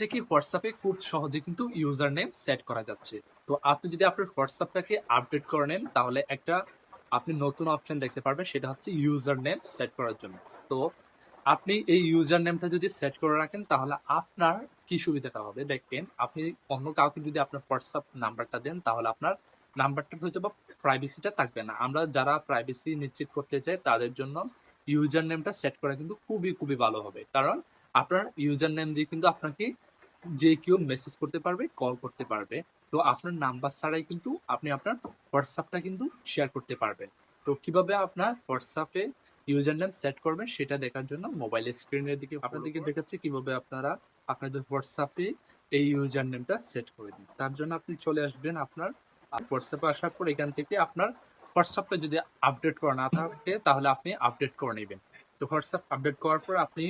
থেকে হোয়াটসঅ্যাপে খুব সহজে কিন্তু ইউজার নেম সেট করা যাচ্ছে। তো আপনি যদি আপনার হোয়াটসঅ্যাপটাকে আপডেট করে নেন তাহলে একটা আপনি নতুন অপশন দেখতে পারবেন, সেটা হচ্ছে ইউজার নেম সেট করার জন্য। তো আপনি এই ইউজার নেমটা যদি সেট করে রাখেন তাহলে আপনার কি সুবিধাটা হবে দেখেন, আপনি অন্য কাউকে যদি আপনার হোয়াটসঅ্যাপ নাম্বারটা দেন তাহলে আপনার নাম্বারটা হয়তো বা প্রাইভেসিটা থাকবে না। আমরা যারা প্রাইভেসি নিশ্চিত করতে চাই তাদের জন্য ইউজার নেমটা সেট করা কিন্তু খুবই খুবই ভালো হবে, কারণ আপনার ইউজার নেম দিয়ে কিন্তু আপনাকে যে কেউ মেসেজ করতে পারবে, কল করতে পারবে। তো আপনার নাম্বার ছাড়াই কিন্তু আপনি আপনার হোয়াটসঅ্যাপটা কিন্তু শেয়ার করতে পারবেন। তো কিভাবে আপনার হোয়াটসঅ্যাপে ইউজার নেম সেট করবেন সেটা দেখার জন্য মোবাইলের স্ক্রিনের দিকে আপনাদেরকে দেখাচ্ছি কিভাবে আপনারা আপনাদের হোয়াটসঅ্যাপে এই ইউজার নেমটা সেট করে দিন। তার জন্য আপনি চলে আসবেন আপনার হোয়াটসঅ্যাপে আসার পর এখান থেকে আপনার হোয়াটসঅ্যাপটা যদি আপডেট করা না থাকে তাহলে আপনি আপডেট করে নেবেন। তো হোয়াটসঅ্যাপ আপডেট করার পর আপনি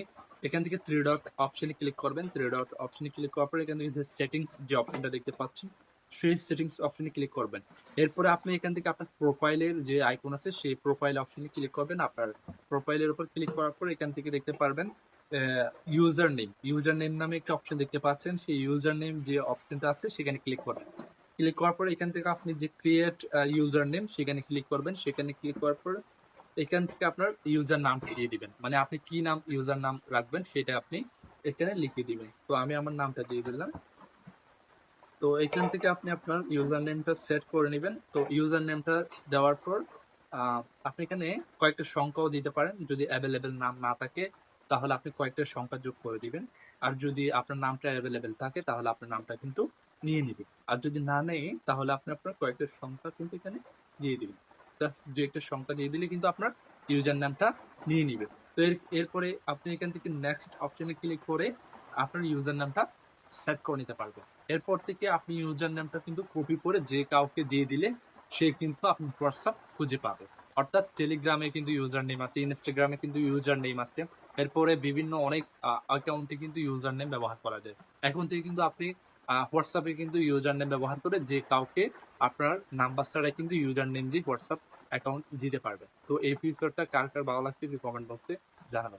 এখান থেকে থ্রি ডট অপশনে ক্লিক করবেন। থ্রি ডট অপশনে ক্লিক করার পর এখান থেকে সেটিংস যে অপশনটা দেখতে পাচ্ছেন সেই সেটিংস অপশনে ক্লিক করবেন। এরপরে আপনি এখান থেকে আপনার প্রোফাইলের যে আইকন আছে সেই প্রোফাইল অপশনে ক্লিক করবেন। আপনার প্রোফাইলের উপর ক্লিক করার পর এখান থেকে দেখতে পারবেন ইউজার নেম নামে একটা অপশন দেখতে পাচ্ছেন। সেই ইউজার নেম যে অপশনটা আছে সেখানে ক্লিক করবেন। ক্লিক করার পর এখান থেকে আপনি যে ক্রিয়েট ইউজার নেম সেখানে ক্লিক করবেন। সেখানে ক্লিক করার পর এখান থেকে আপনার ইউজার নামটা দিয়ে দিবেন, মানে আপনি কি নাম ইউজার নাম রাখবেন সেটা আপনি এখানে লিখে দিবেন। তো আমি আমার নামটা দিয়ে দিলাম। তো এখান থেকে আপনি আপনার ইউজার নেমটা সেট করে নেবেন। তো ইউজার নেমটা দেওয়ার পর আপনি এখানে কয়েকটা সংখ্যাও দিতে পারেন। যদি অ্যাভেলেবেল নাম না থাকে তাহলে আপনি কয়েকটা সংখ্যা যোগ করে দিবেন। আর যদি আপনার নামটা অ্যাভেলেবেল থাকে তাহলে আপনার নামটা কিন্তু নিয়ে নিবে। আর যদি না নেই তাহলে আপনি আপনার কয়েকটা সংখ্যা কিন্তু এখানে দিয়ে দিবেন। দু একটা সংখ্যা দিয়ে দিলে কিন্তু আপনার ইউজার নামটা নিয়ে নিবে। তো এরপরে আপনি এখান থেকে নেক্সট অপশনে ক্লিক করে আপনার ইউজার নামটা সেট করে নিতে পারবেন। এরপর থেকে আপনি ইউজার নেমটা কিন্তু কপি করে যে কাউকে দিয়ে দিলে সে কিন্তু আপনার হোয়াটসঅ্যাপ খুঁজে পাবে। অর্থাৎ টেলিগ্রামে কিন্তু ইউজার নেম আছে, ইনস্টাগ্রামে কিন্তু ইউজার নেম আছে, এরপরে বিভিন্ন অনেক অ্যাকাউন্টে কিন্তু ইউজার নেম ব্যবহার করা যায়। এখন থেকে কিন্তু আপনি হোয়াটসঅ্যাপে কিন্তু ইউজার নেম ব্যবহার করে যে কাউকে আপনার নাম্বার ছাড়াই কিন্তু ইউজার নেম দিয়ে হোয়াটসঅ্যাপ অ্যাকাউন্ট দিতে পারবেন। তো এই ফিচারটা কার কার ভালো লাগছে কমেন্ট বক্সে জানাবেন।